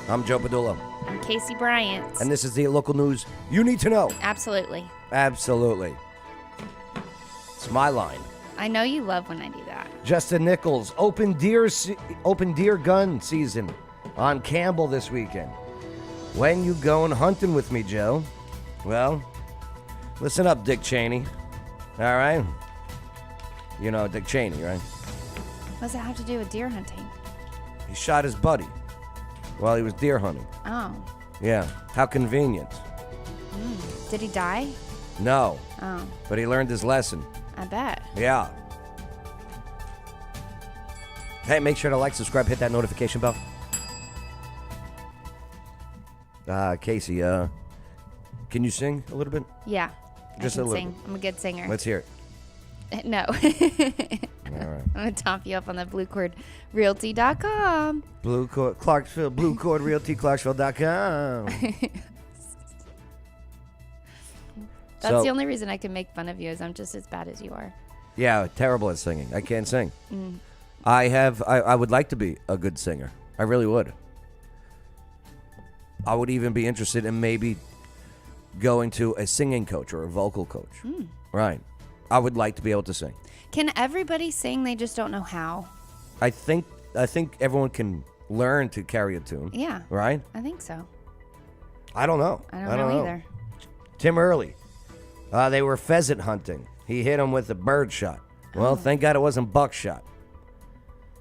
I'm Joe Padula. I'm Casey Bryant. And this is the local news you need to know. Absolutely. Absolutely. It's my line. I know you love when I do that. Justin Nichols, open deer gun season on Campbell this weekend. When you going hunting with me, Joe? Well, listen up, Dick Cheney. All right? You know Dick Cheney, right? What does that have to do with deer hunting? He shot his buddy while he was deer hunting. Oh. Yeah. How convenient. Did he die? No. Oh, But he learned his lesson. I bet. Yeah. Hey, make sure to like, subscribe, hit that notification bell. Casey, can you sing a little bit? Yeah. Just I a can little sing. I'm a good singer. Let's hear it. No. All right. I'm going to top you up on the bluecordrealty.com. Blue Cord, Clarksville, Blue Cord Realty, Clarksville.com. That's the only reason I can make fun of you is I'm just as bad as you are. Yeah, terrible at singing. I can't sing. I would like to be a good singer. I really would. I would even be interested in maybe going to a singing coach or a vocal coach. Right. I would like to be able to sing. Can everybody sing? They just don't know how. I think everyone can learn to carry a tune. Yeah. Right? I think so. I don't know. I don't know either. Tim Early. They were pheasant hunting. He hit him with a bird shot. Well, thank God it wasn't buckshot.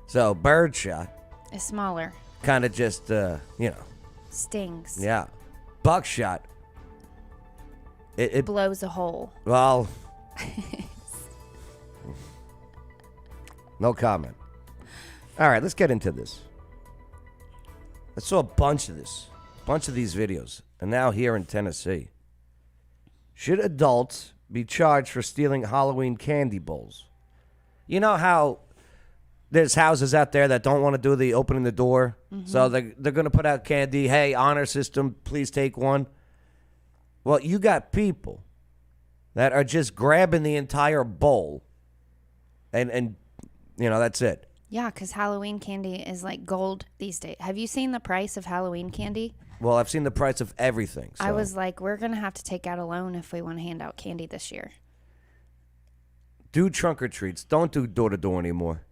So bird shot. It's smaller. Kind of just, Stings. yeah. Buckshot. It Blows a hole. well. No comment. All right, let's get into this. I saw a bunch of these videos, and now here in Tennessee. Should adults be charged for stealing Halloween candy bowls? You know how there's houses out there that don't want to do the opening the door, so they're going to put out candy. Hey, honor system, please take one. Well, you got people that are just grabbing the entire bowl, and that's it. Yeah, because Halloween candy is like gold these days. Have you seen the price of Halloween candy? Well, I've seen the price of everything. So. I was like, we're going to have to take out a loan if we want to hand out candy this year. Do trunk or treats. Don't do door-to-door anymore.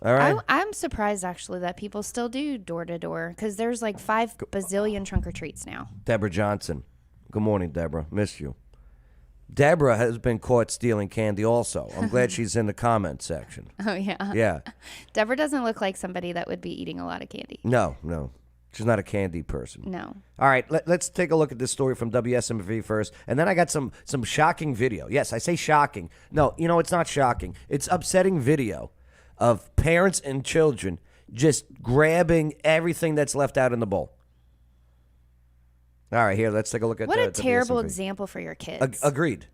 All right? I'm surprised, actually, that people still do door-to-door because there's like 5 bazillion trunk or treats now. Deborah Johnson. Good morning, Deborah. Missed you. Deborah has been caught stealing candy also. I'm glad she's in the comment section. Oh, yeah. Yeah. Deborah doesn't look like somebody that would be eating a lot of candy. No. She's not a candy person. No. All right, let's take a look at this story from WSMV first, and then I got some shocking video. Yes, I say shocking. No, it's not shocking. It's upsetting video of parents and children just grabbing everything that's left out in the bowl. All right, here, let's take a look at what a terrible WSMV. example for your kids. Agreed.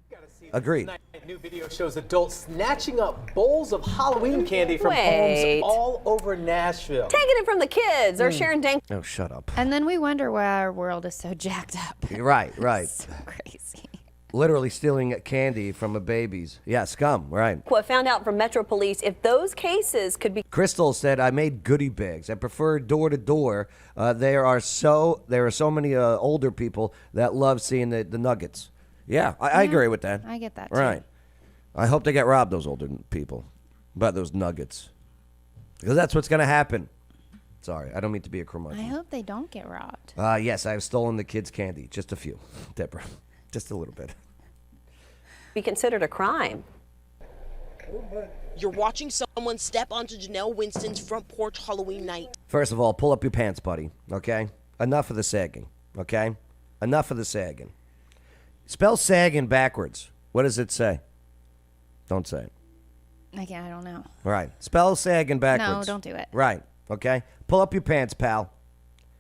New video shows adults snatching up bowls of Halloween candy from homes all over Nashville. Taking it from the kids or sharing dank. Oh, shut up. And then we wonder why our world is so jacked up. Right. So crazy. Literally stealing candy from a baby's. Yeah, scum, right. What found out from Metro Police, if those cases could be. Crystal said, I made goodie bags. I prefer door-to-door. There are so many older people that love seeing the nuggets. Yeah, I agree with that. I get that, too. Right. I hope they get robbed, those older people, by those nuggets. Because that's what's going to happen. Sorry, I don't mean to be a curmudgeon. I hope they don't get robbed. Yes, I've stolen the kids' candy. Just a few, Deborah. Just a little bit. Be considered a crime. You're watching someone step onto Janelle Winston's front porch Halloween night. First of all, pull up your pants, buddy, okay? Enough of the sagging, okay? Enough of the sagging. Spell sagging backwards. What does it say? Don't say it. I don't know. Right. Spell sagging backwards. No, don't do it. Right. Okay? Pull up your pants, pal,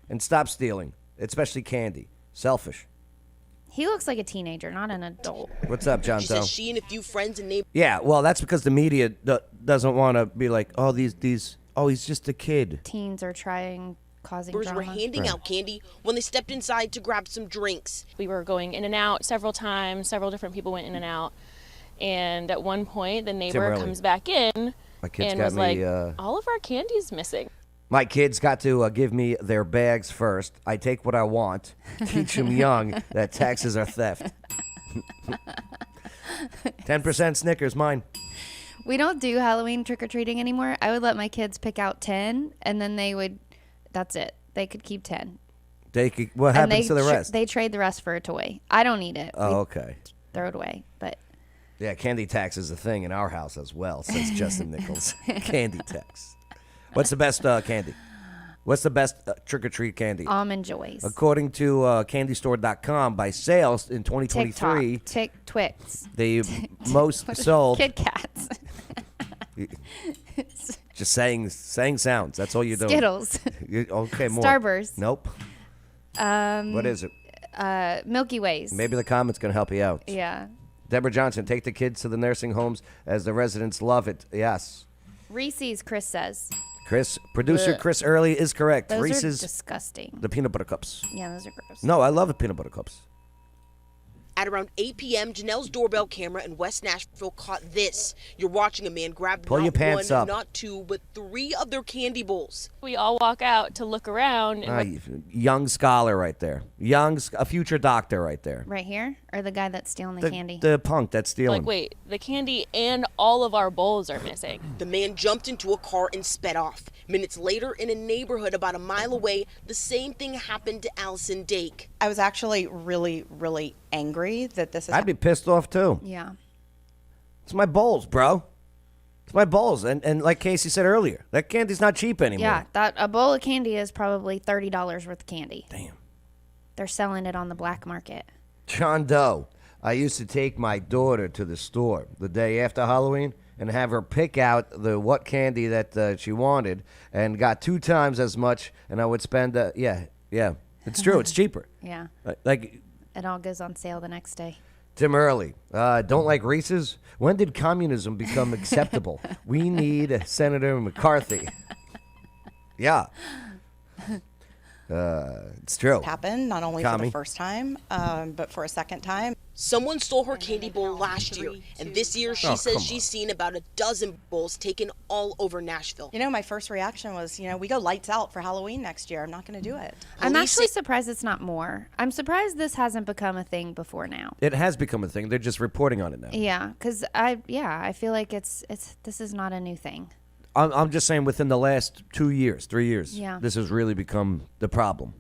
and stop stealing, especially candy. Selfish. He looks like a teenager, not an adult. What's up, John She Doe? says she and a few friends and neighbors. Yeah, well, that's because the media doesn't want to be like, oh, he's just a kid. Teens are causing Were drama. handing out candy when they stepped inside to grab some drinks. We were going in and out several times. Several different people went in and out. And at one point, the neighbor Early. comes back in My kids and got was me, like, all of our candy's missing. My kids got to give me their bags first. I take what I want. Teach them young that taxes are theft. 10% Snickers, mine. We don't do Halloween trick-or-treating anymore. I would let my kids pick out 10, and then that's it. They could keep 10. What happens to the rest? They trade the rest for a toy. I don't need it. Oh, okay. Throw it away, but... Yeah, candy tax is a thing in our house as well, says Justin Nichols. Candy tax. What's the best candy? What's the best trick-or-treat candy? Almond Joys. According to candystore.com, by sales in 2023, Twix. the most sold... Kit Kats. Just saying sounds. That's all you're doing. Skittles. Okay, more. Starburst. Nope. What is it? Milky Ways. Maybe the comment's going to help you out. Yeah. Deborah Johnson, take the kids to the nursing homes as the residents love it. Yes. Reese's, Chris says. Producer Chris Early is correct. Those Reese's, are disgusting. the peanut butter cups. Yeah, those are gross. No, I love the peanut butter cups. At around 8 p.m., Janelle's doorbell camera in West Nashville caught this. You're watching a man grab Pull not your pants one, up. not two, but 3 of their candy bowls. We all walk out to look around. And Young scholar right there. A future doctor right there. Right here? Or the guy that's stealing the candy? The punk that's stealing. like, wait, the candy and all of our bowls are missing. The man jumped into a car and sped off. Minutes later, in a neighborhood about a mile away, the same thing happened to Allison Dake. I was actually really, really angry that this is. I'd be pissed off too. Yeah. It's my bowls, bro. It's my bowls. And like Casey said earlier, that candy's not cheap anymore. Yeah, a bowl of candy is probably $30 worth of candy. Damn. They're selling it on the black market. John Doe. I used to take my daughter to the store the day after Halloween and have her pick out what candy that she wanted and got 2 times as much, and I would spend, yeah. It's true. It's cheaper. Yeah. Like It all goes on sale the next day. Tim Early, don't like Reese's? When did communism become acceptable? We need Senator McCarthy. Yeah. It's true. happened not only for the first time, but for a second time. Someone stole her candy bowl last year, and this year she says she's seen about a dozen bowls taken all over Nashville. You know, my first reaction was, we go lights out for Halloween next year. I'm not going to do it. I'm actually surprised it's not more. I'm surprised this hasn't become a thing before now. It has become a thing. They're just reporting on it now. Yeah, because I feel like this is not a new thing. I'm just saying within the last 2 years, 3 years, Yeah. this has really become the problem.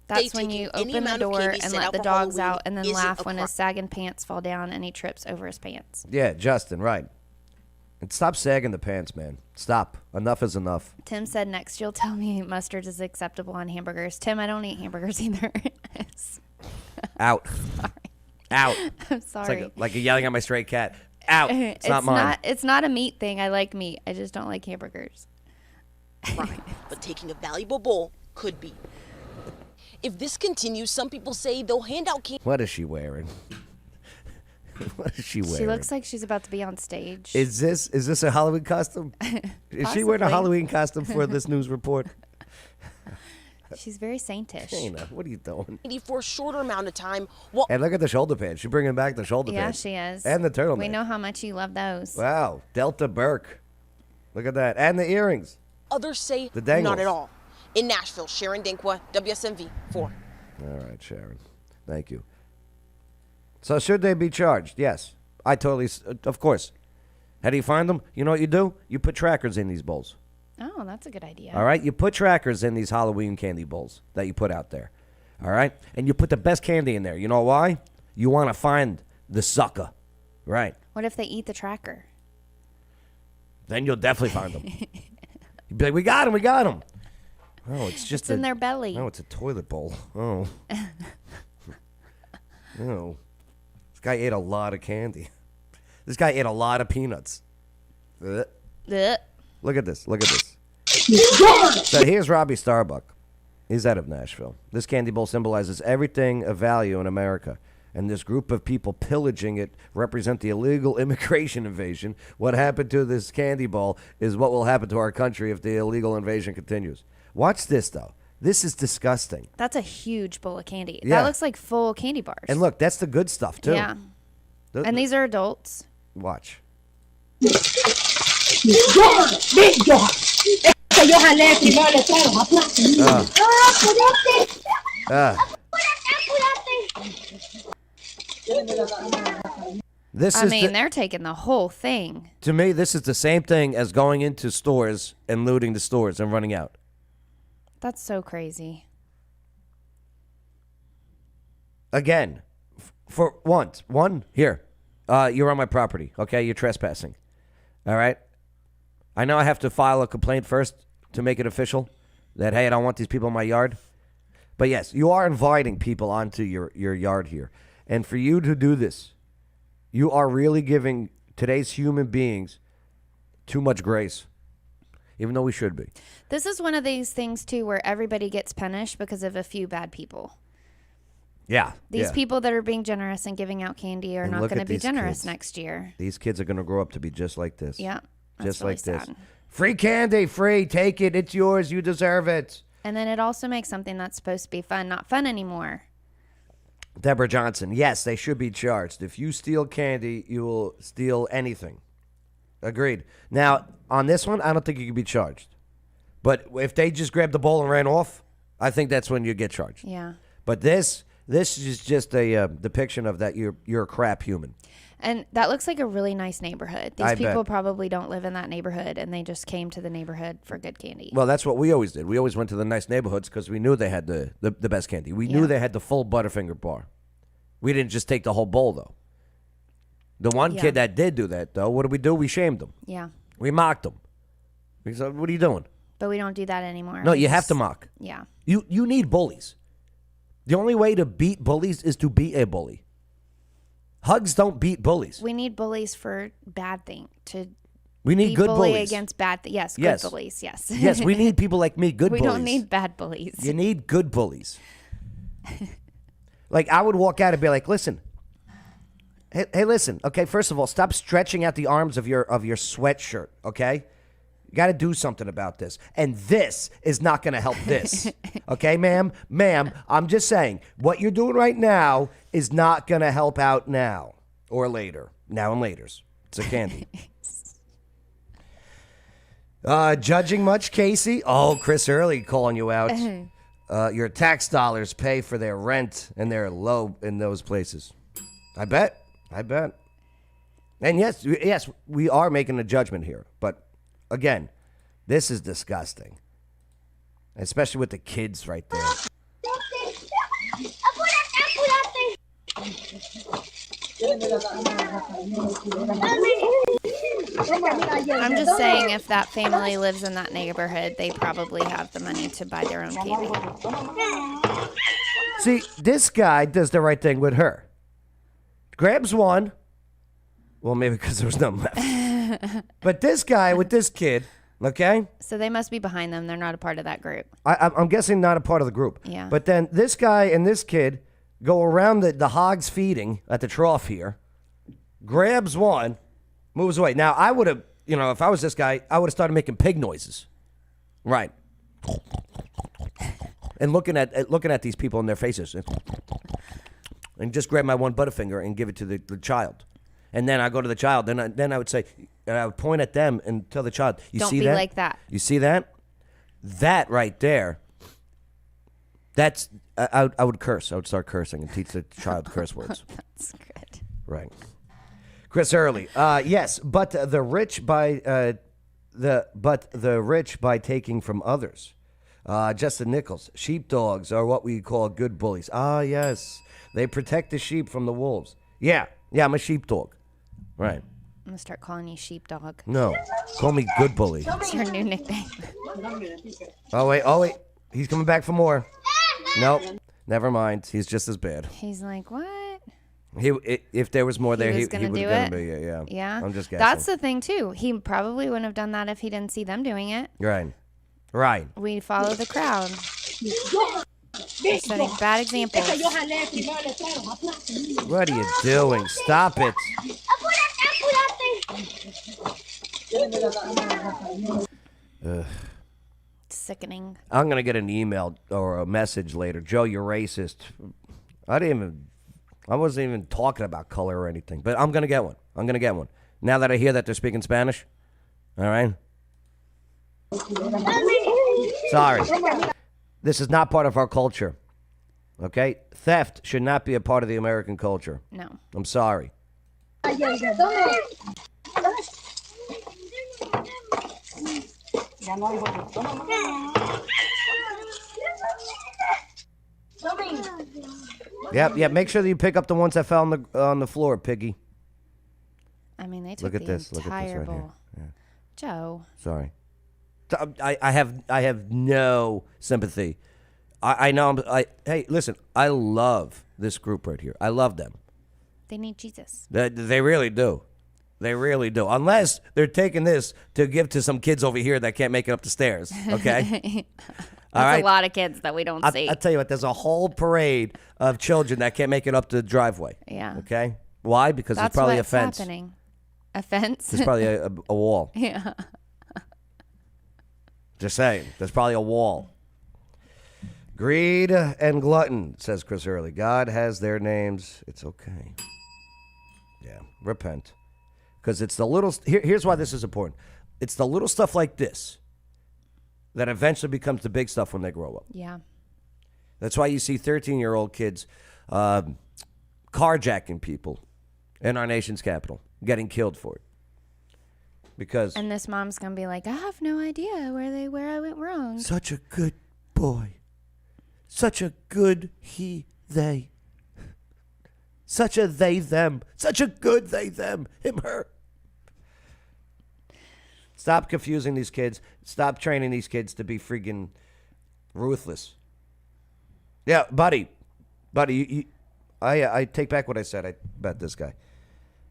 That's when you taking any open the amount of door candy and set let out the for dogs Halloween out and then isn't laugh a when crime. his sagging pants fall down and he trips over his pants. Yeah, Justin, right. And stop sagging the pants, man. Stop. Enough is enough. Tim said next you'll tell me mustard is acceptable on hamburgers. Tim, I don't eat hamburgers either. Out. Out. I'm It's sorry. like you're yelling at my stray cat. Out. It's not mine. It's not a meat thing. I like meat. I just don't like hamburgers. Crime, but taking a valuable bowl could be. If this continues, some people say they'll hand out candy. What is she wearing? What is she wearing? She looks like she's about to be on stage. Is this a Halloween costume? Is she wearing a Possibly. Halloween costume for this news report? She's very saintish. Dana, what are you doing? For a shorter amount of time. Well, And look at the shoulder pads. She's bringing back the shoulder Yeah, pads. she is. And the turtleneck. We know how much you love those. Wow, Delta Burke. Look at that. And the earrings. others say The dangles. not at all. In Nashville, Sharon Dankwa, WSMV 4. All right, Sharon. Thank you. So should they be charged? Yes. Of course. How do you find them? You know what you do? You put trackers in these bowls. Oh, that's a good idea. All right? You put trackers in these Halloween candy bowls that you put out there. All right? And you put the best candy in there. You know why? You want to find the sucker. Right. What if they eat the tracker? Then you'll definitely find them. You'd be like, we got him. Oh, it's just It's in their belly. No, it's a toilet bowl. Oh. No. This guy ate a lot of candy. This guy ate a lot of peanuts. Ugh. Ugh. Look at this. So here's Robbie Starbuck. He's out of Nashville. This candy bowl symbolizes everything of value in America. And this group of people pillaging it represent the illegal immigration invasion. What happened to this candy bowl is what will happen to our country if the illegal invasion continues. Watch this, though. This is disgusting. That's a huge bowl of candy. Yeah. That looks like full candy bars. And look, that's the good stuff, too. Yeah. And these are adults. Watch. This I is mean, they're taking the whole thing. to me, this is the same thing as going into stores and looting the stores and running out. That's so crazy. Again, for once, here, you're on my property, okay? You're trespassing, all right? I know I have to file a complaint first to make it official that, hey, I don't want these people in my yard. But yes, you are inviting people onto your yard here. And for you to do this, you are really giving today's human beings too much grace, even though we should be. This is one of these things, too, where everybody gets punished because of a few bad people. Yeah. These people that are being generous and giving out candy are And not look going to at be these generous kids. next year. These kids are going to grow up to be just like this. Yeah. Just really like this. sad. Free candy, free. Take it. It's yours. You deserve it. And then it also makes something that's supposed to be fun not fun anymore. Deborah Johnson. Yes, they should be charged. If you steal candy, you will steal anything. Agreed. Now, on this one, I don't think you can be charged. But if they just grabbed the bowl and ran off, I think that's when you get charged. Yeah. But this is just a depiction of that you're a crap human. And that looks like a really nice neighborhood. These I people bet. probably don't live in that neighborhood, and they just came to the neighborhood for good candy. Well, that's what we always did. We always went to the nice neighborhoods because we knew they had the best candy. We knew they had the full Butterfinger bar. We didn't just take the whole bowl, though. The one Yeah. kid that did do that, though, what did we do? We shamed him. Yeah. We mocked him. We said, what are you doing? But we don't do that anymore. No, you It's- have to mock. Yeah. You need bullies. The only way to beat bullies is to be a bully. Hugs don't beat bullies. We need bullies for bad thing to We need be good bully bullies. against bad. Yes, Yes. good bullies. Yes. Yes, we need people like me, good we bullies. don't need bad bullies. You need good bullies. Like, I would walk out and be like, listen. Hey, listen. Okay, first of all, stop stretching out the arms of your sweatshirt, okay? You got to do something about this. And this is not going to help this. Okay, ma'am? Ma'am, I'm just saying, what you're doing right now is not going to help out now or later. Now and laters. It's a candy. Judging much, Casey? Oh, Chris Early calling you out. Your tax dollars pay for their rent, and they're low in those places. I bet. And yes, we are making a judgment here. But again, this is disgusting, especially with the kids right there. I'm just saying, if that family lives in that neighborhood, they probably have the money to buy their own candy. See, this guy does the right thing with her. Grabs one. Well, maybe because there was none left. But this guy with this kid, okay? So they must be behind them. They're not a part of that group. I'm guessing not a part of the group. Yeah. But then this guy and this kid go around the hogs feeding at the trough here, grabs one, moves away. Now, I would have, if I was this guy, I would have started making pig noises. Right. And looking at these people in their faces. And just grab my one Butterfinger and give it to the child. And then I go to the child. Then I would say, and I would point at them and tell the child, you Don't see be that? like that. You see that? That right there. That's I would curse. I would start cursing and teach the child curse words. That's good. Right. Chris Early. Yes, but the rich by taking from others. Justin Nichols. Sheepdogs are what we call good bullies. Ah, yes. They protect the sheep from the wolves. Yeah, I'm a sheepdog. Right. I'm going to start calling you sheepdog. No. Call me good bully. It's your new nickname. Oh, wait. He's coming back for more. Nope. Never mind. He's just as bad. He's like, what? If there was more there, was he gonna would do have it? been. Yeah. Yeah. I'm just guessing. That's the thing, too. He probably wouldn't have done that if he didn't see them doing it. Right. We follow the crowd. Setting bad examples. What are you doing? Stop it. Sickening. I'm going to get an email or a message later. Joe, you're racist. I wasn't even talking about color or anything, but I'm going to get one. Now that I hear that they're speaking Spanish, All right? Sorry. This is not part of our culture. Okay? Theft should not be a part of the American culture. No. I'm sorry. Yep. Make sure that you pick up the ones that fell on the floor, Piggy. I mean, they took Look at the this. Look at this entire right here. bowl. Joe. Sorry. I have no sympathy. I know. Hey, listen. I love this group right here. I love them. They need Jesus. They really do. They really do. Unless they're taking this to give to some kids over here that can't make it up the stairs. Okay. All That's right. a lot of kids that we don't see. I tell you what. There's a whole parade of children that can't make it up the driveway. Yeah. Okay. Why? Because That's there's probably what's a fence. happening. A fence? There's probably a wall. Yeah. Just saying. There's probably a wall. Greed and glutton, says Chris Early. God has their names. It's okay. Yeah. Repent. Because it's the little... Here's why this is important. It's the little stuff like this that eventually becomes the big stuff when they grow up. Yeah. That's why you see 13-year-old kids carjacking people in our nation's capital, getting killed for it. Because... And this mom's going to be like, I have no idea where I went wrong. Such a good boy. Such a good he, they. Such a they, them. Such a good they, them. Him, her. Stop confusing these kids. Stop training these kids to be freaking ruthless. Yeah, buddy. I take back what I said about this guy.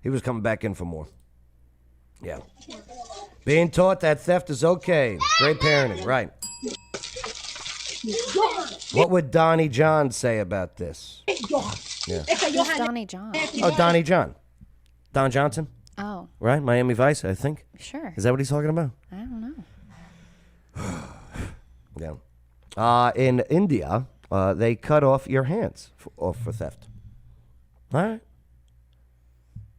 He was coming back in for more. Yeah. Being taught that theft is okay. Great parenting, right. What would Donnie John say about this? Yeah. Who's Donnie John? Oh, Donnie John. Don Johnson, Oh, right? Miami Vice, I think. sure. Is that what he's talking about? I don't know. Yeah. In India, they cut off your hands for theft. All right.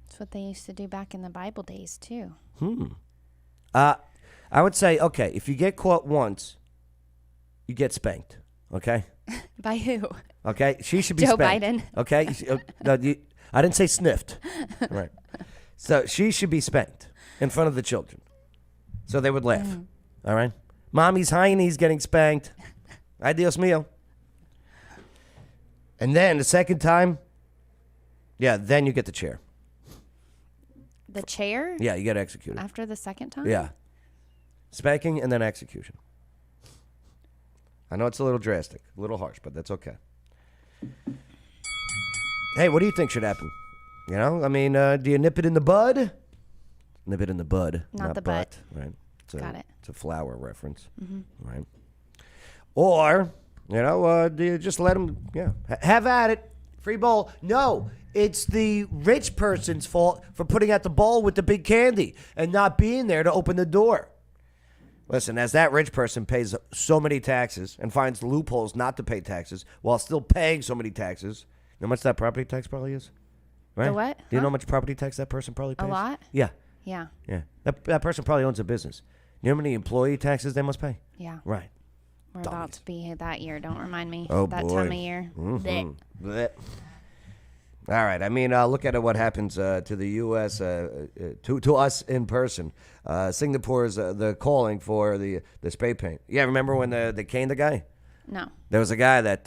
That's what they used to do back in the Bible days, too. I would say, okay, if you get caught once, you get spanked. Okay? By who? Okay? She should be Joe spanked. Biden. Okay? No, I didn't say sniffed. Right. So she should be spanked in front of the children. So they would laugh. All right? Mommy's hiney's getting spanked. Ay, Dios mío. And then the second time, yeah, then you get the chair. The chair? Yeah, you get executed. After the second time? Yeah. Spanking and then execution. I know it's a little drastic, a little harsh, but that's okay. Hey, what do you think should happen? You know, I mean, do you nip it in the bud? Nip it in the bud, Not the butt. right? Got it. It's a flower reference, right? Or, you know, do you just let them, have at it, free bowl? No, it's the rich person's fault for putting out the bowl with the big candy and not being there to open the door. Listen, as that rich person pays so many taxes and finds loopholes not to pay taxes while still paying so many taxes, you know how much that property tax probably is? Right? The what? Do you know Huh? how much property tax that person probably pays? A lot? Yeah, Yeah. yeah. That person probably owns a business. You know how many employee taxes they must pay? Yeah. Right. We're Dummies. about to be that year. Don't remind me. Oh, that boy. time of year. Blech. Blech. All right. I mean, look at what happens to the U.S., to us in person. Singapore's the calling for the spray paint. Yeah, remember when they caned the guy? No. There was a guy that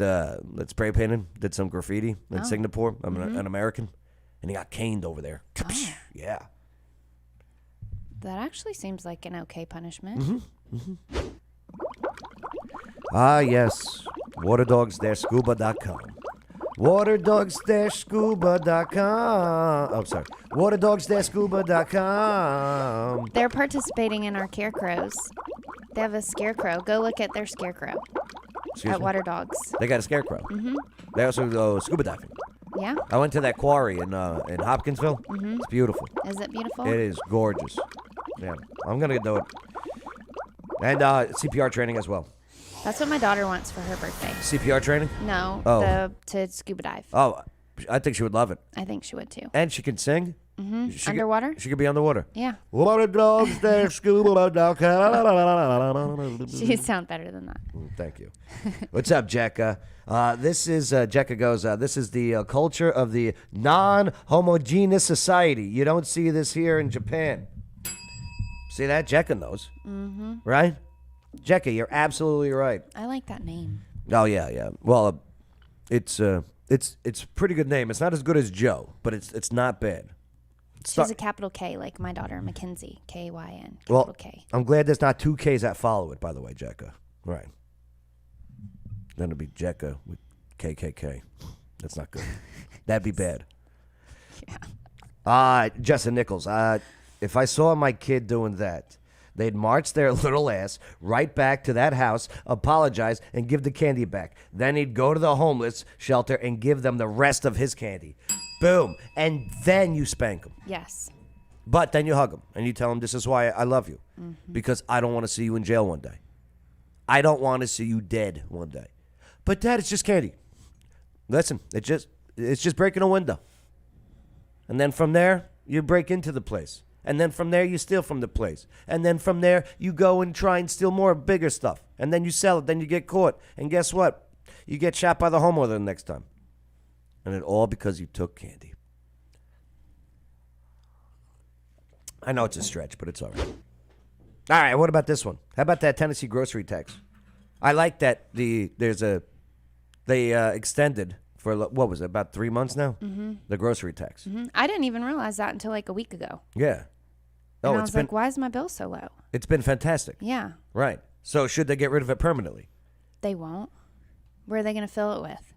spray painted, did some graffiti in Singapore, an American, and he got caned over there. Yeah. That actually seems like an okay punishment. Ah, yes. Waterdogs-scuba.com. Waterdogs-scuba.com. Oh, sorry. Waterdogs-scuba.com. They're participating in our scarecrows. They have a scarecrow. Go look at their scarecrow Excuse at me? Water Dogs. They got a scarecrow. They also go scuba diving. Yeah? I went to that quarry in Hopkinsville. It's beautiful. Is it beautiful? It is gorgeous. Yeah, I'm gonna do it. And CPR training as well. That's what my daughter wants for her birthday. CPR training? No, Oh. to scuba dive. Oh, I think she would love it. I think she would too. And she can sing. Underwater? She could be underwater. Yeah. What a dog's there, scuba dog. She sound better than that. Thank you. What's up, Jekka? This is Jekka goes. This is the culture of the non-homogeneous society. You don't see this here in Japan. See that? Jekka knows, right? Jekka, you're absolutely right. I like that name. Oh yeah. Well, it's a pretty good name. It's not as good as Joe, but it's not bad. She has a capital K, like my daughter, Mackenzie. K-Y-N. Capital Well, K. I'm glad there's not two Ks that follow it, by the way, Jekka. Right. Then it'll be Jekka with KKK. That's not good. That'd be bad. Yeah. Justin Nichols. If I saw my kid doing that, they'd march their little ass right back to that house, apologize, and give the candy back. Then he'd go to the homeless shelter and give them the rest of his candy. Boom. And then you spank them. Yes. But then you hug them and you tell them, this is why I love you. Because I don't want to see you in jail one day. I don't want to see you dead one day. But Dad, it's just candy. Listen, it's just breaking a window. And then from there, you break into the place. And then from there, you steal from the place. And then from there, you go and try and steal more bigger stuff. And then you sell it. Then you get caught. And guess what? You get shot by the homeowner the next time. And it all because you took candy. I know it's a stretch, but it's all right. All right, what about this one? How about that Tennessee grocery tax? I like that they extended for, what was it, about 3 months now? The grocery tax. I didn't even realize that until like a week ago. Yeah. And I it's was been like, why is my bill so low? it's been fantastic. Yeah. Right. So should they get rid of it permanently? They won't. Where are they going to fill it with?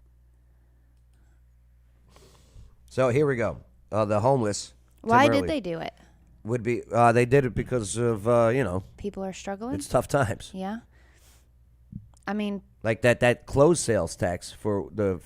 So here we go. The homeless. Why Tim did Early, they do it? Would be they did it because of People are struggling? it's tough times. Yeah. I mean, Like that clothes sales tax for the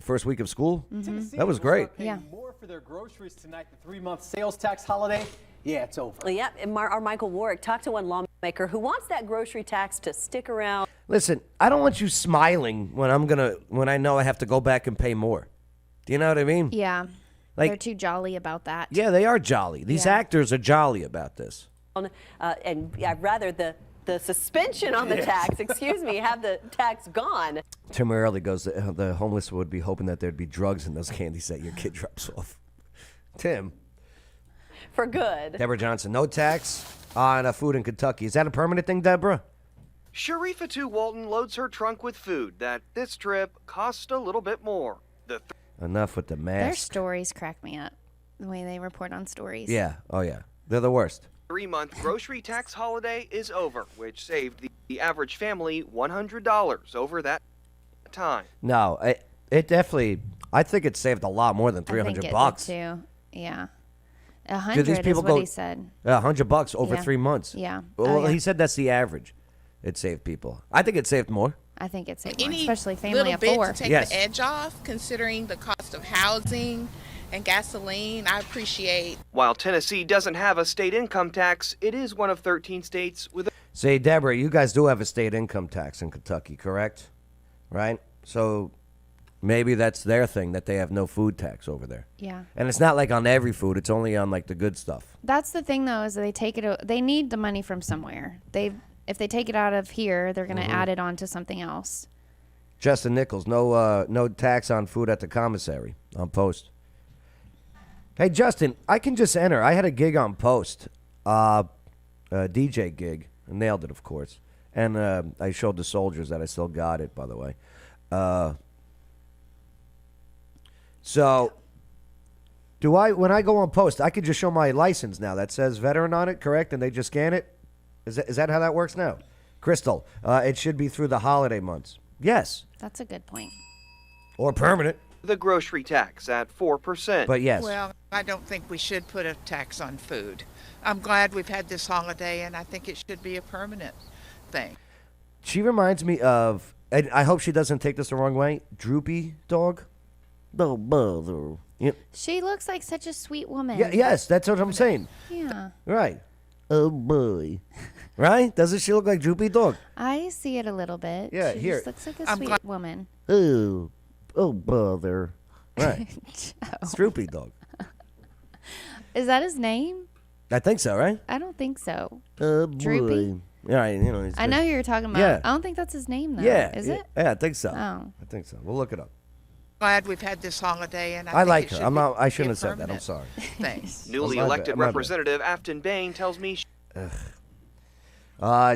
first week of school. Tennessee That was will great. start paying Yeah. more for their groceries tonight. The 3-month sales tax holiday. Yeah, it's over. Well, yep, and our Michael Warwick talked to one lawmaker who wants that grocery tax to stick around. Listen, I don't want you smiling when I know I have to go back and pay more. Do you know what I mean? yeah. Like- They're too jolly about that. Yeah, they are jolly. These Yeah. actors are jolly about this. And yeah, rather the suspension on the tax, excuse me, have the tax gone. Tim Early goes, the homeless would be hoping that there'd be drugs in those candies that your kid drops off. Tim. For good. Deborah Johnson, no tax on food in Kentucky. Is that a permanent thing, Deborah? Sharifa 2 Walton loads her trunk with food that this trip cost a little bit more. Enough with the Their mask. stories crack me up. The way they report on stories. Yeah. Oh, yeah. They're the worst. 3-month grocery tax holiday is over, which saved the average family $100 over that time. No, it definitely, I think it saved a lot more than $300 I think it bucks. did too. Yeah. Do 100 these is people what go he said. $100 over Yeah. 3 months? Yeah. Well, Oh, yeah. he said that's the average. It saved people. I think it saved more. I think it's more, Any especially family little of bit 4. to take Yes. the edge off, considering the cost of housing and gasoline. I appreciate. While Tennessee doesn't have a state income tax, it is one of 13 states with a Say, Deborah, you guys do have a state income tax in Kentucky, correct? Right? So maybe that's their thing, that they have no food tax over there. Yeah. And it's not like on every food. It's only on like the good stuff. That's the thing though, is they take it. They need the money from somewhere. If they take it out of here, they're going to add it on to something else. Justin Nichols, no tax on food at the commissary on Post. Hey, Justin, I can just enter. I had a gig on Post, a DJ gig. I nailed it, of course. And I showed the soldiers that I still got it, by the way. So, when I go on Post, I could just show my license now that says veteran on it, correct? And they just scan it? Is that how that works now? Crystal, it should be through the holiday months. Yes. That's a good point. Or permanent. the grocery tax at 4%. But yes. Well, I don't think we should put a tax on food. I'm glad we've had this holiday, and I think it should be a permanent thing. She reminds me of, and I hope she doesn't take this the wrong way, Droopy Dog. No bother. Yep. She looks like such a sweet woman. Yeah, yes, that's what I'm saying. Yeah. Right. Oh boy. Right? Doesn't she look like Droopy Dog? I see it a little bit. Yeah, she here. just looks like a I'm sweet glad- woman. Oh bother. Right. It's Droopy Dog. Is that his name? I think so, right? I don't think so. Droopy. All right, you know. I know who you're talking about. Yeah. I don't think that's his name though. Yeah. Is yeah, it? Yeah, I think so. Oh. I think so. We'll look it up. Glad we've had this holiday, and I I think like it her. should I'm be- not. I be shouldn't have said that. I'm permanent. sorry. Thanks. Newly My bad, elected my bad. Representative Afton Bain tells me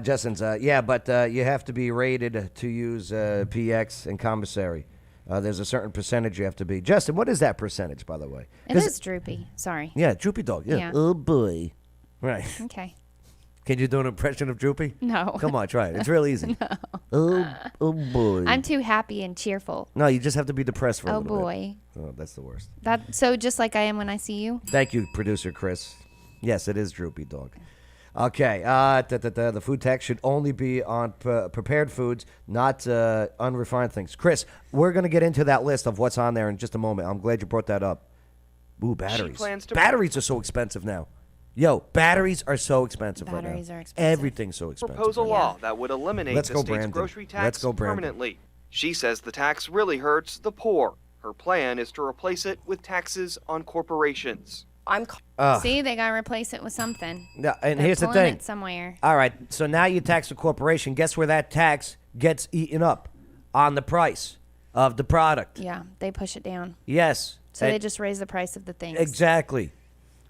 Justin's. Yeah, but you have to be rated to use PX and commissary. There's a certain percentage you have to be. Justin, what is that percentage, by the way? It is Droopy. Sorry. Yeah, Droopy Dog. Yeah. Yeah. Oh boy. Right. Okay. Can you do an impression of Droopy? No. Come on, try it. It's real easy. Oh boy. I'm too happy and cheerful. No, you just have to be depressed for a Oh little boy. bit. Oh, that's the worst. That so just like I am when I see you. Thank you, producer Chris. Yes, it is Droopy Dog. Okay, the food tax should only be on prepared foods, not unrefined things. Chris, we're going to get into that list of what's on there in just a moment. I'm glad you brought that up. Ooh, batteries. plans to- Batteries are so expensive now. Yo, batteries are so expensive right now. Batteries are expensive. Everything's so expensive. propose a right law that would eliminate Let's the go, state's Brandon. grocery Let's tax go, Brandon. permanently. She says the tax really hurts the poor. Her plan is to replace it with taxes on corporations. See, they gotta replace it with something. now. And They're here's the pulling thing. it somewhere. All right, so now you tax a corporation. Guess where that tax gets eaten up? On the price of the product. Yeah, they push it down. Yes. So they And- just raise the price of the things. Exactly.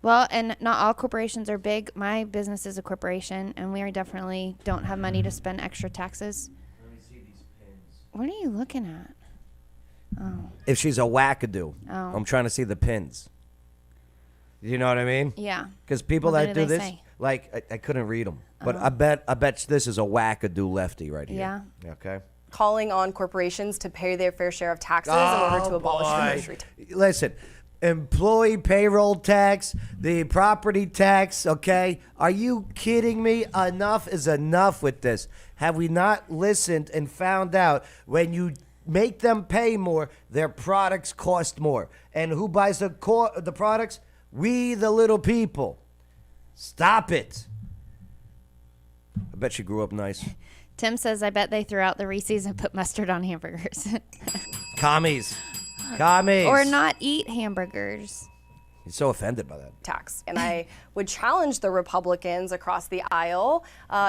Well, and not all corporations are big. My business is a corporation, and we are definitely don't have money to spend extra taxes. Let me see these pins. What are you looking at? Oh, If she's a wackadoo, Oh. I'm trying to see the pins. You know what I mean? yeah. Because people What that do do they this, say? like I couldn't read them, but I bet this is a wackadoo lefty right here. Yeah. Okay. Calling on corporations to pay their fair share of taxes in order to abolish the grocery tax. Listen, employee payroll tax, the property tax, okay? Are you kidding me? Enough is enough with this. Have we not listened and found out when you make them pay more, their products cost more? And who buys the products? We, the little people. Stop it. I bet she grew up nice. Tim says, I bet they threw out the Reese's and put mustard on hamburgers. Commies. Commies. Or not eat hamburgers. He's so offended by that. Tax. And I would challenge the Republicans across the aisle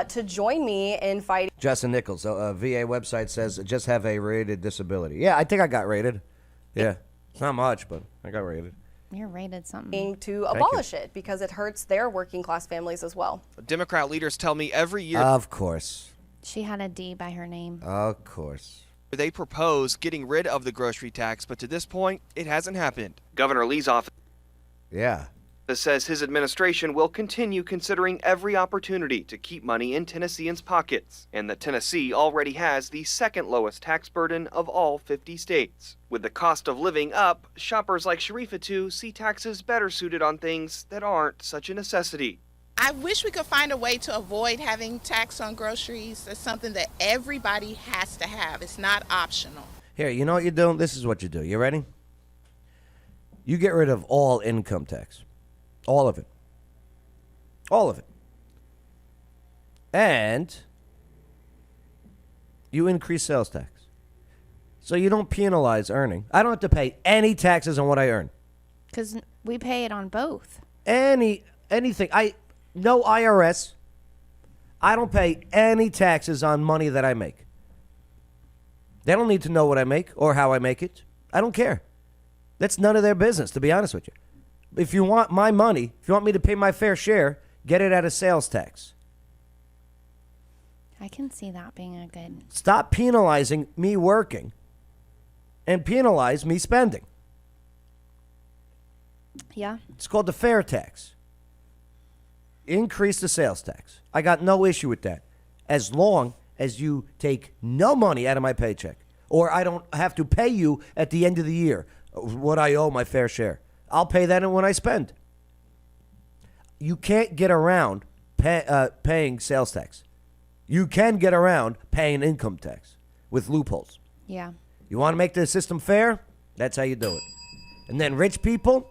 to join me in fighting. Justin Nichols, VA website says just have a rated disability. Yeah, I think I got rated. Yeah, it's not much, but I got rated. You're rated something. To abolish it because it hurts their working class families as well. Democrat leaders tell me every year Of course. She had a D by her name. Of course. they propose getting rid of the grocery tax, but to this point, it hasn't happened. Governor Lee's office Yeah. says his administration will continue considering every opportunity to keep money in Tennesseans' pockets, and that Tennessee already has the second lowest tax burden of all 50 states. With the cost of living up, shoppers like Sharifatu see taxes better suited on things that aren't such a necessity. I wish we could find a way to avoid having tax on groceries. It's something that everybody has to have. It's not optional. Here, you know what you're doing? This is what you do. You ready? You get rid of all income tax. All of it. All of it. And you increase sales tax. So you don't penalize earning. I don't have to pay any taxes on what I earn. Because we pay it on both. Anything. No IRS. I don't pay any taxes on money that I make. They don't need to know what I make or how I make it. I don't care. That's none of their business, to be honest with you. If you want my money, if you want me to pay my fair share, get it out of sales tax. I can see that being a good. Stop penalizing me working and penalize me spending. Yeah. It's called the fair tax. Increase the sales tax. I got no issue with that. As long as you take no money out of my paycheck, or I don't have to pay you at the end of the year what I owe my fair share. I'll pay that when I spend. You can't get around paying sales tax. You can get around paying income tax with loopholes. Yeah. You want to make the system fair? That's how you do it. And then rich people,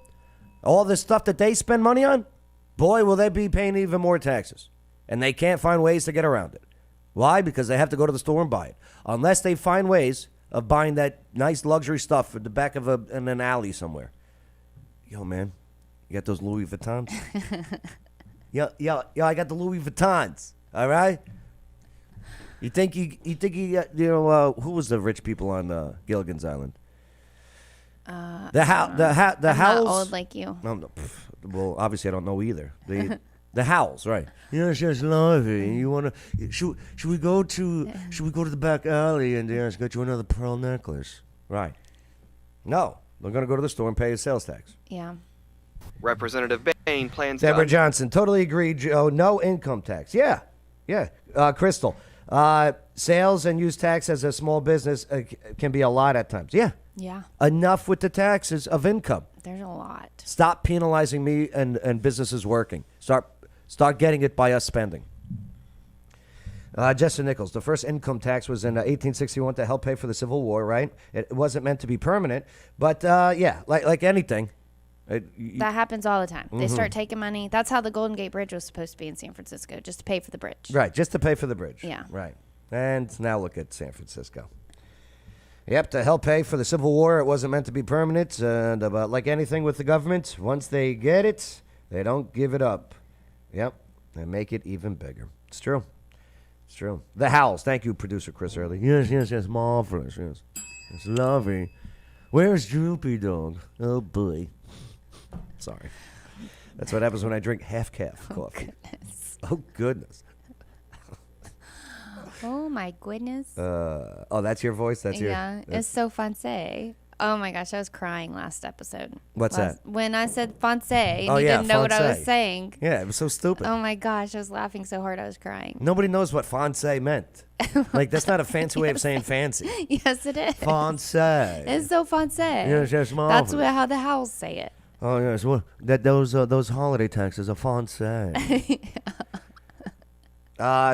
all the stuff that they spend money on, boy, will they be paying even more taxes. And they can't find ways to get around it. Why? Because they have to go to the store and buy it. Unless they find ways of buying that nice luxury stuff at the back of in an alley somewhere. Yo, man, You got those Louis Vuittons? Yeah, I got the Louis Vuittons. All right? You think you who was the rich people on Gilligan's Island? The I'm not Howells. old like you. No, well, obviously I don't know either. The Howells, right? Yes, lovely. You wanna? Should we go to the back alley and get you another pearl necklace? Right? No, they're gonna go to the store and pay a sales tax. Yeah. Representative Bain plans Deborah to Johnson, totally agree, Joe. No income tax. Yeah. Crystal, sales and use tax as a small business can be a lot at times. Yeah. Yeah. Enough with the taxes of income. There's a lot. Stop penalizing me and businesses working. Start getting it by us spending. Justin Nichols, the first income tax was in 1861 to help pay for the Civil War, right? It wasn't meant to be permanent, but like anything. That happens all the time. They start taking money. That's how the Golden Gate Bridge was supposed to be in San Francisco, just to pay for the bridge. Right, just to pay for the bridge. Yeah. Right. And now look at San Francisco. Yep, to help pay for the Civil War, it wasn't meant to be permanent. And about like anything with the government, once they get it, they don't give it up. Yep, they make it even bigger. It's true. It's true. The Howells. Thank you, producer Chris Early. Yes, marvelous. Yes, it's lovely. Where's Droopy Dog? Oh boy. Sorry. That's what happens when I drink half-calf coffee. Oh goodness. Oh my goodness. That's your voice? That's your... Yeah, it's so fancy. Oh my gosh, I was crying last episode. What's that? When I said fancy and you didn't know what I was saying. Yeah, it was so stupid. Oh my gosh, I was laughing so hard I was crying. Nobody knows what fancy meant. Like, that's not a fancy way of saying fancy. Yes, it is. Fancy. It's so fancy. Yes, That's how the Howells say it. Oh, yes. Well, those holiday taxes are fancy.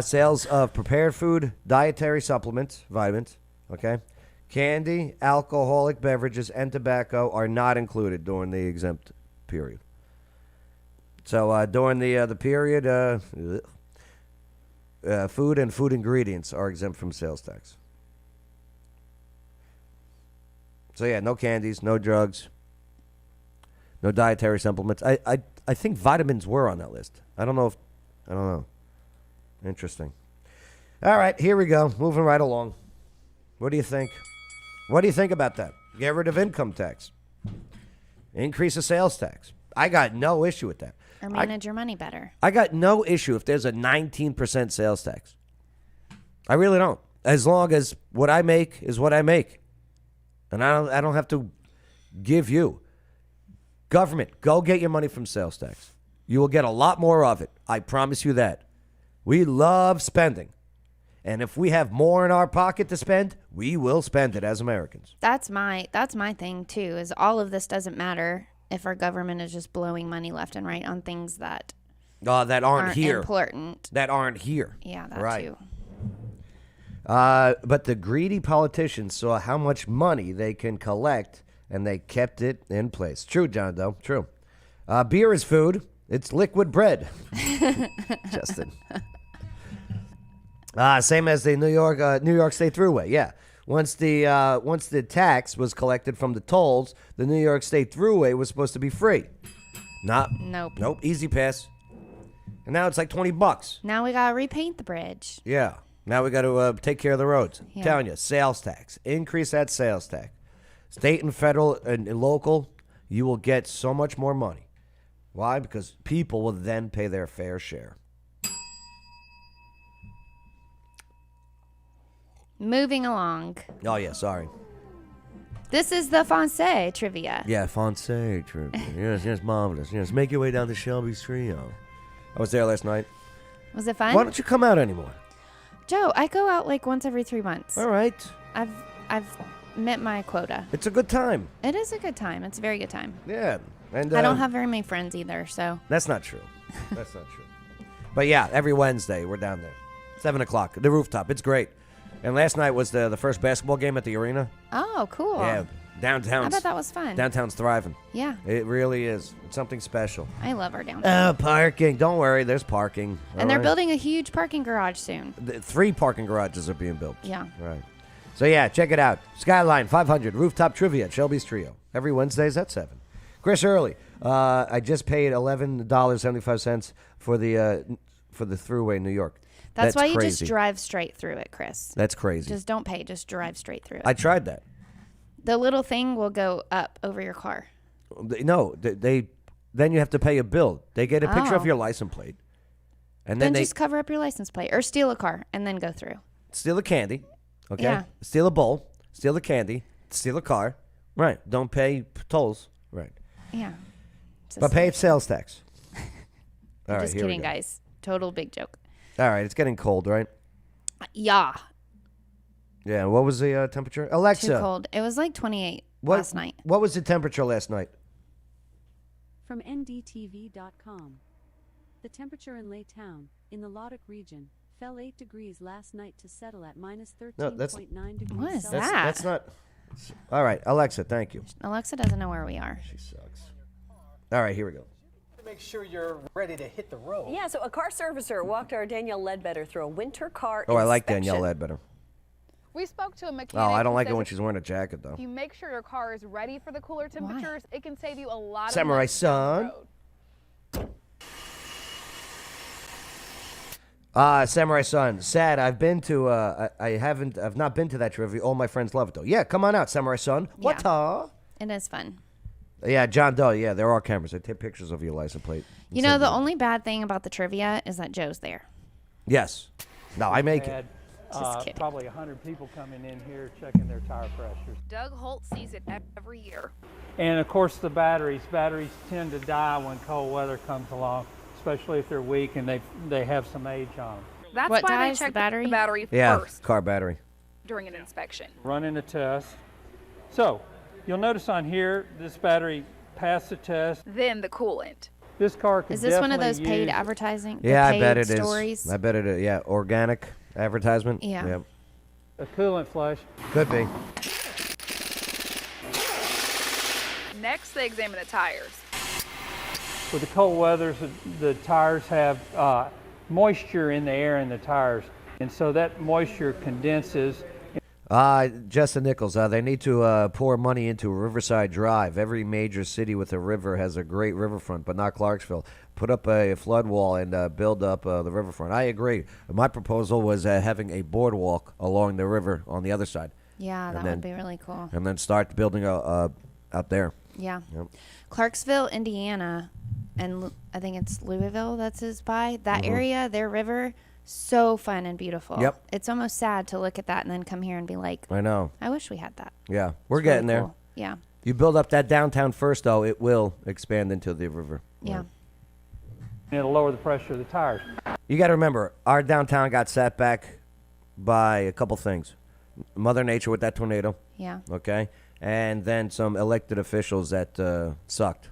Sales of prepared food, dietary supplements, vitamins, okay? Candy, alcoholic beverages, and tobacco are not included during the exempt period. So during the period, food and food ingredients are exempt from sales tax. So yeah, no candies, no drugs, no dietary supplements. I think vitamins were on that list. I don't know. Interesting. All right, here we go. Moving right along. What do you think? What do you think about that? Get rid of income tax. Increase the sales tax. I got no issue with that. Or manage your money better. I got no issue if there's a 19% sales tax. I really don't. As long as what I make is what I make. And I don't have to give you. Government, go get your money from sales tax. You will get a lot more of it. I promise you that. We love spending. And if we have more in our pocket to spend, we will spend it as Americans. That's my thing too, is all of this doesn't matter if our government is just blowing money left and right on things that aren't here. Important. That aren't here. Yeah, that right. too. But the greedy politicians saw how much money they can collect, and they kept it in place. True, John Doe. True. Beer is food. It's liquid bread. Justin. Same as the New York State Thruway. Yeah. Once the tax was collected from the tolls, the New York State Thruway was supposed to be free. Nope. Easy pass. And now it's like $20. Now we gotta repaint the bridge. Yeah. Now we got to take care of the roads. Yeah. Telling you, sales tax. Increase that sales tax. State and federal and local, you will get so much more money. Why? Because people will then pay their fair share. Moving along. Oh, yeah, sorry. This is the Fonse trivia. Yeah, Fonse trivia. Yes, marvelous. Yes, make your way down to Shelby's Trio. I was there last night. Was it fun? Why don't you come out anymore? Joe, I go out like once every 3 months. All right. I've met my quota. It's a good time. It is a good time. It's a very good time. Yeah. And I don't have very many friends either, so. That's not true. That's not true. But yeah, every Wednesday we're down there. 7 o'clock. The rooftop. It's great. And last night was the first basketball game at the arena. Oh, cool. Yeah. Downtown's. I bet that was fun. Downtown's thriving. Yeah. It really is. It's something special. I love our downtown. Parking. Don't worry. There's parking. And they're building a huge parking garage soon. 3 parking garages are being built. Yeah. Right. So yeah, check it out. Skyline 500 Rooftop Trivia at Shelby's Trio. Every Wednesdays at 7. Chris Early. I just paid $11.75 for the throughway in New York. That's why you crazy. just drive straight through it, Chris. That's crazy. Just don't pay. Just drive straight through it. I tried that. The little thing will go up over your car. No, they then you have to pay a bill. They get a picture of Oh. your license plate, and Then then they just cover up your license plate or steal a car and then go through. steal the candy. Okay, Yeah. steal a bowl, steal the candy, steal a car. Right. Don't pay tolls. Right. Yeah. It's a But pay sales tax. All right. Just here we kidding, go. guys. Total big joke. All right. It's getting cold, right? Yeah. Yeah. What was the temperature? Alexa. Too cold. It was like 28 last night. What was the temperature last night? From NDTV.com. The temperature in Laytown, in the Loddock region, fell 8 degrees last night to settle at minus 13.9 degrees What is Celsius. that? That's not. All right. Alexa, thank you. Alexa doesn't know where we are. She sucks. All right. Here we go. To make sure you're ready to hit the road. Yeah, so a car servicer walked our Danielle Ledbetter through a winter car Oh, I like inspection. Danielle Ledbetter. We spoke to a mechanic. Oh, I don't who like it says when she's wearing a jacket, though. if you make sure your car is ready for the cooler temperatures, it can save you a lot Samurai of money down the Son. road. Samurai Son. Sad. I've been to. I've not been to that trivia. All my friends love it though. Yeah, come on out, Samurai Son. What? It is fun. Yeah, John Doe. Yeah, there are cameras. They take pictures of your license plate. You know, the only bad thing about the trivia is that Joe's there. Yes. No, I make it. had, Just kidding. probably 100 people coming in here checking their tire pressures. Doug Holt sees it every year. And of course the batteries tend to die when cold weather comes along, especially if they're weak and they have some age on them. That's What why dies, they the check battery? the battery Yeah, first car battery. during an inspection. Running a test. So you'll notice on here, this battery passed the test. Then the coolant. This car could Is this one of those definitely paid use- advertising? Yeah, the I bet paid it is. stories? I bet it is. Yeah, organic advertisement. Yeah. Yep. a coolant flush. Could be. Next, they examine the tires. With the cold weathers, the tires have moisture in the air in the tires, and so that moisture condenses. Justin Nichols, they need to pour money into Riverside Drive. Every major city with a river has a great riverfront, but not Clarksville. Put up a flood wall and build up the riverfront. I agree. My proposal was having a boardwalk along the river on the other side. Yeah, And that then- would be really cool. And then start building out there. Yeah. Yep. Clarksville, Indiana, and I think it's Louisville that's is by. That Mhm. area, their river, so fun and beautiful. Yep. It's almost sad to look at that and then come here and be like, I know. I wish we had that. Yeah, we're It's really getting there. cool. Yeah. You build up that downtown first, though, it will expand into the river. Yeah. And it'll lower the pressure of the tires. You got to remember, our downtown got set back by a couple things. Mother Nature with that tornado. Yeah. Okay. And then some elected officials that sucked.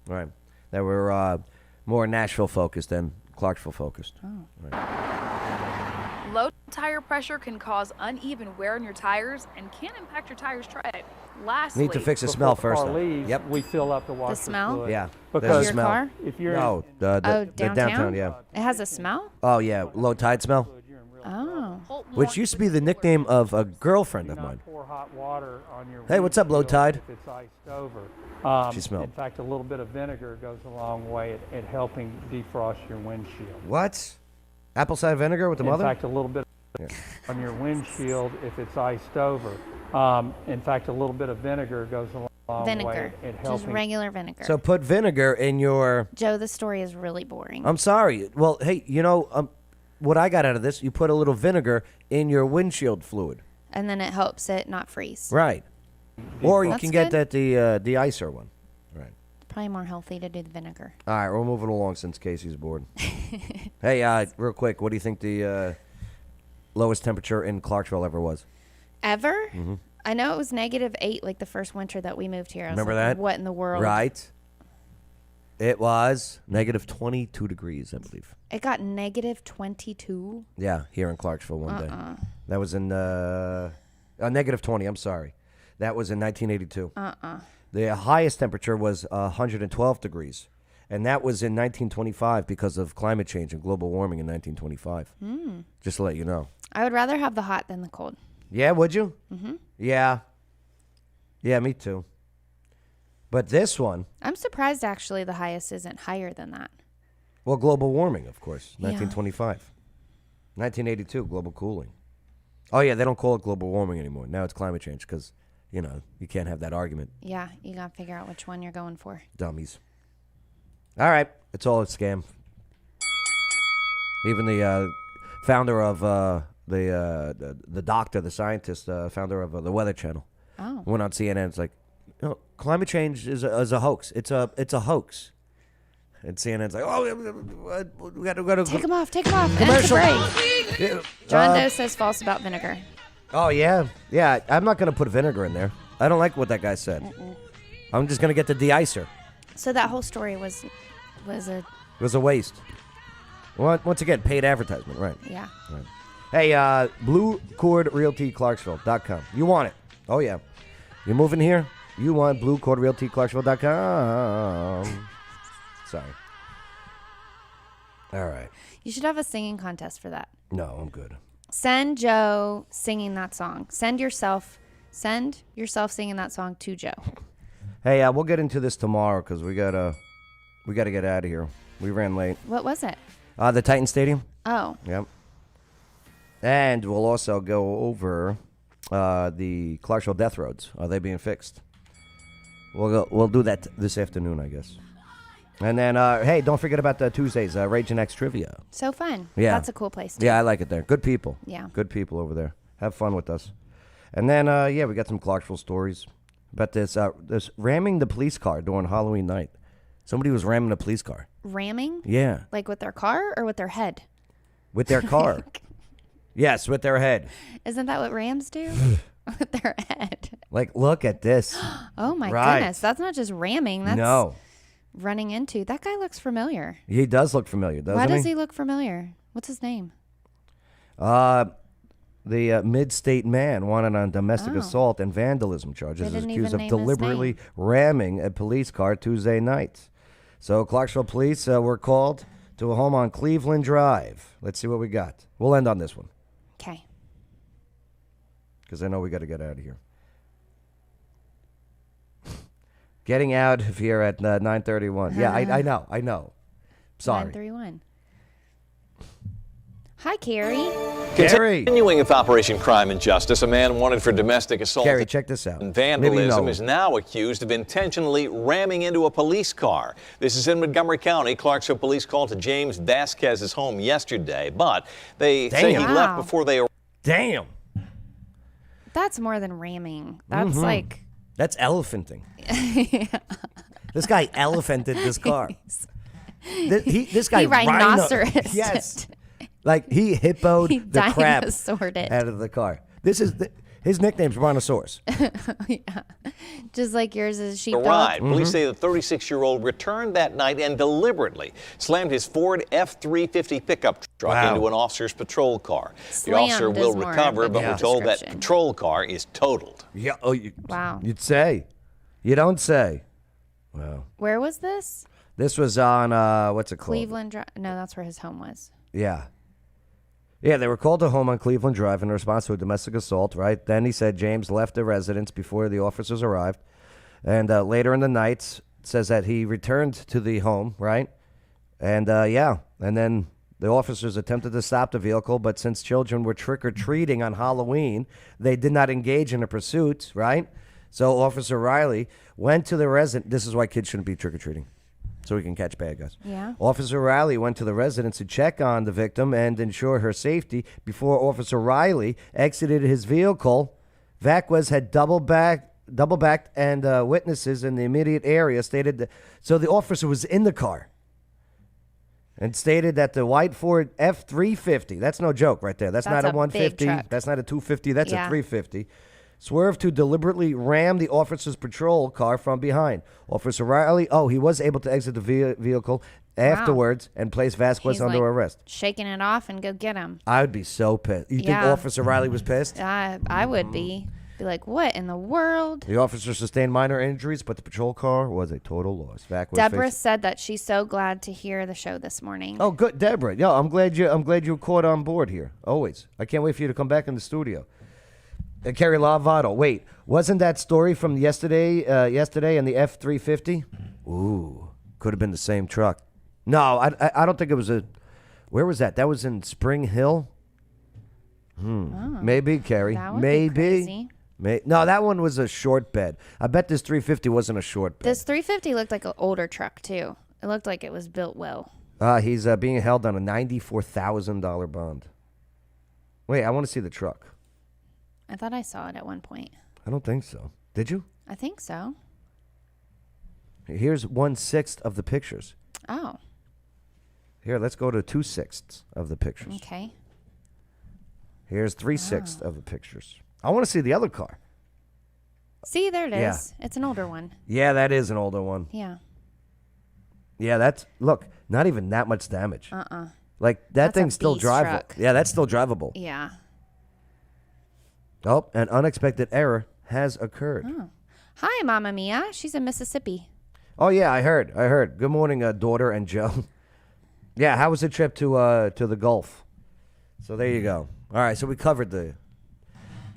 Right. That were more Nashville focused than Clarksville focused. Oh. Right. Low tire pressure can cause uneven wear on your tires and can impact your tire's tread. Lastly, Need to fix the smell Before first. the car though. leaves, Yep. we fill up the washer smell? fluid. Yeah. Because There's a smell. car? if you're No, the downtown, yeah. It has a smell? Oh, yeah. Low tide smell. Oh. Which used to be the nickname of a girlfriend of mine. pour hot water on your Hey, what's up, Low windshield Tide? If it's iced over. She smelled. In fact, a little bit of vinegar goes a long way at helping defrost your windshield. What? Apple cider vinegar with the In mother? fact, a little bit on your windshield if it's iced over. In fact, a little bit of vinegar goes a long Vinegar. way at Just helping. regular vinegar. So put vinegar in your. Joe, this story is really boring. I'm sorry. Well, hey, you know what I got out of this? You put a little vinegar in your windshield fluid. And then it helps it not freeze. Right. Or you That's can get good. that the icer one. Right. Probably more healthy to do the vinegar. All right, we're moving along since Casey's bored. Hey, real quick, what do you think the lowest temperature in Clarksville ever was? Ever? Mhm. I know it was -8 like the first winter that we moved here. I was Remember like, that? What in the world? Right. It was -22 degrees, I believe. It got -22. Yeah, here in Clarksville one day. Uh-uh. That was in -20. I'm sorry. That was in 1982. The highest temperature was 112 degrees, and that was in 1925 because of climate change and global warming in 1925. Mm. Just to let you know. I would rather have the hot than the cold. Yeah, would you? Mhm. Yeah. Yeah, me too. But this one, I'm surprised actually the highest isn't higher than that. well, global warming, of course, Yeah. 1925. 1982, global cooling. Oh, yeah, they don't call it global warming anymore. Now it's climate change because, you can't have that argument. Yeah, you got to figure out which one you're going for. Dummies. All right, it's all a scam. Even the founder of the doctor, the scientist, founder of the Weather Channel, went on CNN. It's like, climate change is a hoax. It's a hoax. And CNN's like, we got to Take them off. And commercial. it's a break. John Doe says false about vinegar. Oh, yeah. Yeah, I'm not going to put vinegar in there. I don't like what that guy said. I'm just going to get the de-icer. So that whole story was a It was a waste. Once again, paid advertisement, right? yeah. Right. Hey, BlueCordRealtyClarksville.com. You want it. Oh, yeah. You're moving here? You want BlueCordRealtyClarksville.com. Sorry. All right. You should have a singing contest for that. No, I'm good. Send Joe singing that song. Send yourself singing that song to Joe. Hey, we'll get into this tomorrow because we gotta get out of here. We ran late. What was it? The Titan Stadium. Oh. Yep. And we'll also go over the Clarksville Death Roads. Are they being fixed? We'll do that this afternoon, I guess. And then, hey, don't forget about the Tuesdays, Raging X Trivia. So fun. Yeah. That's a cool place, too. Yeah, I like it there. Good people. Yeah. Good people over there. Have fun with us. And then, we got some Clarksville stories about this ramming the police car during Halloween night. Somebody was ramming a police car. Ramming? Yeah. Like with their car or with their head? With their car. Yes, with their head. Isn't that what Rams do? With their head. Like, look at this. Oh, my Right. goodness. That's not just ramming. That's No. running into. That guy looks familiar. He does look familiar, doesn't he? Why does he look familiar? What's his name? The mid-state man wanted on domestic Oh. assault and vandalism charges They is didn't accused even of name his deliberately name. ramming a police car Tuesday night. So Clarksville police were called to a home on Cleveland Drive. Let's see what we got. We'll end on this one Okay. because I know we got to get out of here. Getting out of here at 9:31. Yeah, I know. Sorry. 931. Hi, Carrie. Carrie. Continuing with Operation Crime and Justice, a man wanted for domestic assault Carrie, check this out. and Maybe you vandalism know. is now accused of intentionally ramming into a police car. This is in Montgomery County. Clarksville police called to James Vasquez's home yesterday, but they say he Damn. left Wow. before they arrived. Damn. That's more than ramming. That's Mhm. like. That's elephanting. This guy elephanted this car. This guy He rhinoceros. Yes. Like he hippoed He the crap dinosaured it. out of the car. This is his nickname's Rhinosaurus. Yeah. Just like yours is sheepdog. Arrived. Mm-hmm. Police say the 36-year-old returned that night and deliberately slammed his Ford F-350 pickup truck Wow. into an officer's patrol car. The Slammed officer is will more recover, of a but we're told that description. patrol car is totaled. Yeah. Wow. You'd say. You don't say. Wow. Where was this? This was on what's it called? Cleveland Drive. No, that's where his home was. Yeah. Yeah, they were called to home on Cleveland Drive in response to a domestic assault, right? Then he said James left the residence before the officers arrived. And later in the night, it says that he returned to the home, right? And and then the officers attempted to stop the vehicle, but since children were trick-or-treating on Halloween, they did not engage in a pursuit, right? So Officer Riley went to the residence. This is why kids shouldn't be trick-or-treating, so we can catch bad guys. Yeah. Officer Riley went to the residence to check on the victim and ensure her safety. Before Officer Riley exited his vehicle, Vasquez had double backed, and witnesses in the immediate area stated that. So the officer was in the car and stated that the white Ford F-350, that's no joke right there. That's not a a big 150. truck. That's not a 250. That's Yeah. a 350. Swerved to deliberately ram the officer's patrol car from behind. Officer Riley, he was able to exit the vehicle afterwards and place Vasquez He's under like arrest. shaking it off and go get him. I would be so pissed. You think Yeah. Officer Riley was pissed? I would be like, what in the world? The officer sustained minor injuries, but the patrol car was a total loss. Vasquez Deborah faced- said that she's so glad to hear the show this morning. Oh, good, Deborah. Yeah, I'm glad you caught on board here. Always. I can't wait for you to come back in the studio. Kerry Lovato. Wait, wasn't that story from yesterday and the F-350? Ooh, could have been the same truck. No, I don't think it was a... Where was that? That was in Spring Hill? Maybe, Kerry. That would Maybe. be crazy. No, that one was a short bed. I bet this 350 wasn't a short bed. This 350 looked like an older truck, too. It looked like it was built well. He's being held on a $94,000 bond. Wait, I want to see the truck. I thought I saw it at one point. I don't think so. Did you? I think so. Here's 1/6 of the pictures. Oh. Here, let's go to 2/6 of the pictures. Okay. Here's 3/6 of the pictures. I want to see the other car. See, there it is. Yeah. It's an older one. Yeah, that is an older one. Yeah. Yeah, look, not even that much damage. Uh-uh. Like, that That's a thing's still beast drivable. truck. Yeah, that's still drivable. Yeah. Oh, an unexpected error has occurred. Oh. Hi, Mama Mia. She's in Mississippi. Oh, yeah, I heard. Good morning, daughter and Joe. Yeah, how was the trip to the Gulf? So there you go. All right, so we covered the...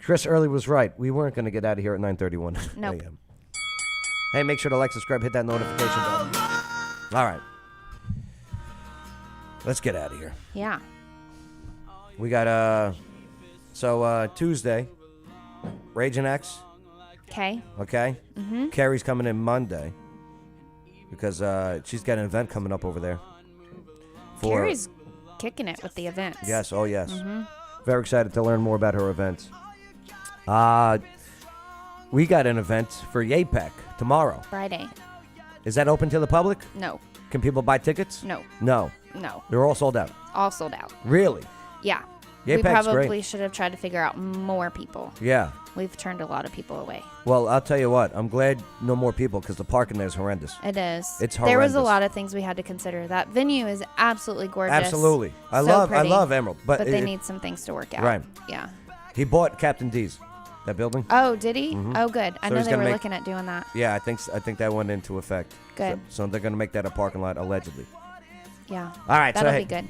Chris Early was right. We weren't going to get out of here at 9:31 Nope. a.m. Hey, make sure to like, subscribe, hit that notification bell. All right. Let's get out of here. Yeah. We got, Tuesday, Raging X. Okay. Okay? Mm-hmm. Carrie's coming in Monday because she's got an event coming up over there. Carrie's kicking it with the events. Yes, oh yes. Mm-hmm. Very excited to learn more about her events. We got an event for YAPEC tomorrow. Friday. Is that open to the public? No. Can people buy tickets? No. No. No. They're all sold out. All sold out. Really? Yeah. YAPEC's we probably great. should have tried to figure out more people. Yeah. We've turned a lot of people away. Well, I'll tell you what. I'm glad no more people because the parking there is horrendous. It is. It's horrendous. There was a lot of things we had to consider. That venue is absolutely gorgeous. Absolutely. I So love pretty, Emerald. But they need some things to work out. Right. Yeah. He bought Captain D's, that building. Oh, did he? Mhm. Oh, good. I So know he's they gonna were make- looking at doing that. Yeah, I think that went into effect. Good. So they're going to make that a parking lot, allegedly. Yeah. All right. That'll so, be hey, good.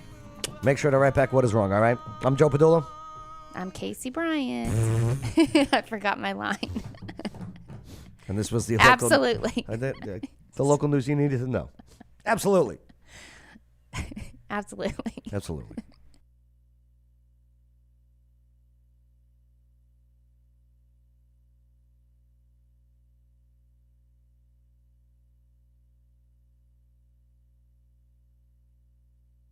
Make sure to write back what is wrong, all right? I'm Joe Padula. I'm Casey Bryant. I forgot my line. And this was the local, Absolutely. The local news you needed to know. Absolutely. Absolutely. Absolutely.